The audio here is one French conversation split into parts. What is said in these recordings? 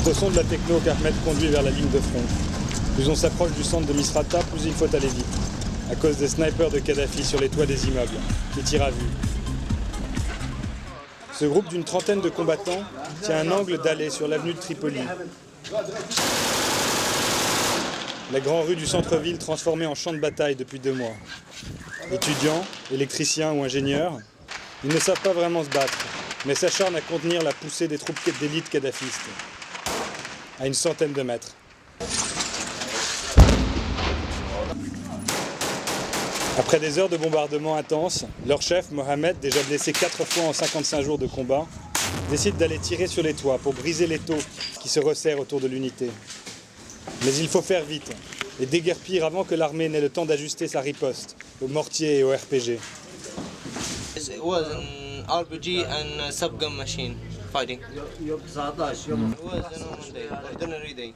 C'est au son de la techno qu'Ahmed conduit vers la ligne de front. Plus on s'approche du centre de Misrata, plus il faut aller vite, à cause des snipers de Kadhafi sur les toits des immeubles, qui tirent à vue. Ce groupe d'une trentaine de combattants tient un angle d'allée sur l'avenue de Tripoli. La grande rue du centre-ville transformée en champ de bataille depuis 2 mois. Étudiants, électriciens ou ingénieurs, ils ne savent pas vraiment se battre, mais s'acharnent à contenir la poussée des troupes d'élite kadhafistes, à une centaine de mètres. Après des heures de bombardement intense, leur chef, Mohamed, déjà blessé 4 fois en 55 jours de combat, décide d'aller tirer sur les toits pour briser l'étau qui se resserre autour de l'unité. Mais il faut faire vite et déguerpir avant que l'armée n'ait le temps d'ajuster sa riposte aux mortiers et aux RPG. It was an RPG and a subgun machine fighting. It was a normal day, ordinary day.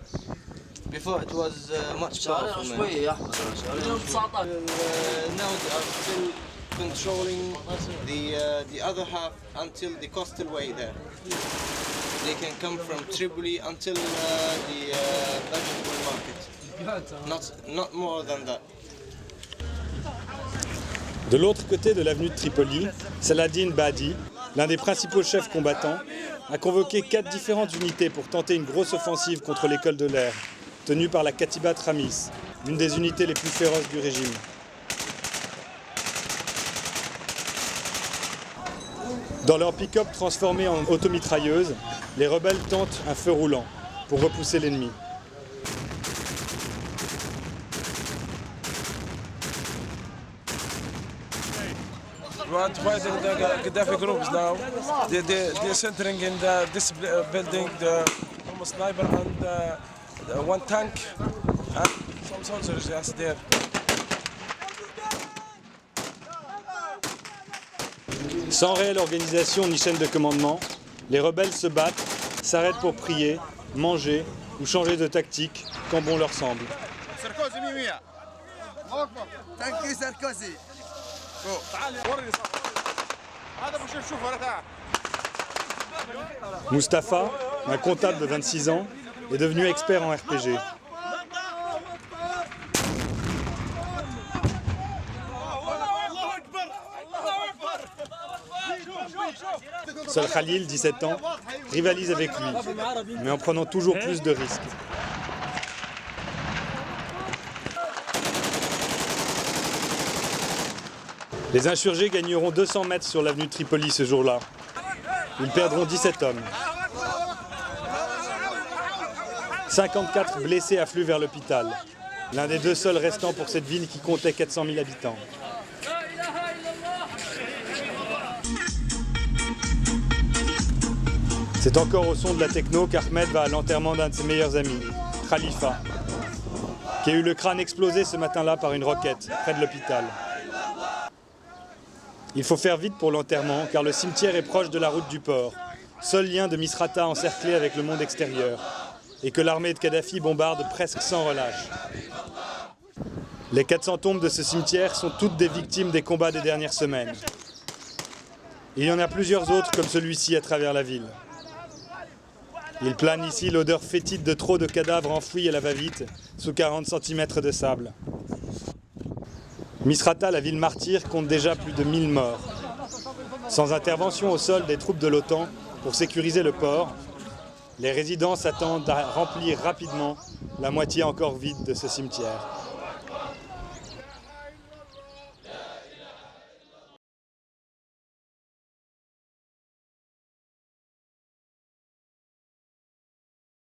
Before it was much powerful. Now they are still controlling the other half until the coastal way there. They can come from Tripoli until the vegetable market. Not more than that. De l'autre côté de l'avenue de Tripoli, Saladin Badi, l'un des principaux chefs combattants, a convoqué 4 différentes unités pour tenter une grosse offensive contre l'école de l'air, tenue par la Katibat Ramis, l'une des unités les plus féroces du régime. Dans leur pick-up transformé en automitrailleuse, les rebelles tentent un feu roulant pour repousser l'ennemi. We are fighting the Gaddafi groups now. They're centering in this building, the sniper and 1 tank and some soldiers just there. Sans réelle organisation ni chaîne de commandement, les rebelles se battent, s'arrêtent pour prier, manger ou changer de tactique quand bon leur semble. Sarkozy, Thank you, Sarkozy. Mustapha, un comptable de 26 ans, est devenu expert en RPG. Seul Khalil, 17 ans, rivalise avec lui, mais en prenant toujours plus de risques. Les insurgés gagneront 200 mètres sur l'avenue de Tripoli ce jour-là. Ils perdront 17 hommes. 54 blessés affluent vers l'hôpital, l'un des 2 seuls restants pour cette ville qui comptait 400 000 habitants. C'est encore au son de la techno qu'Ahmed va à l'enterrement d'un de ses meilleurs amis, Khalifa, qui a eu le crâne explosé ce matin-là par une roquette, près de l'hôpital. Il faut faire vite pour l'enterrement, car le cimetière est proche de la route du port, seul lien de Misrata encerclé avec le monde extérieur, et que l'armée de Kadhafi bombarde presque sans relâche. Les 400 tombes de ce cimetière sont toutes des victimes des combats des dernières semaines. Il y en a plusieurs autres comme celui-ci à travers la ville. Il plane ici l'odeur fétide de trop de cadavres enfouis à la va-vite, sous 40 cm de sable. Misrata, la ville martyre, compte déjà plus de 1000 morts. Sans intervention au sol des troupes de l'OTAN pour sécuriser le port, les résidents s'attendent à remplir rapidement la moitié encore vide de ce cimetière.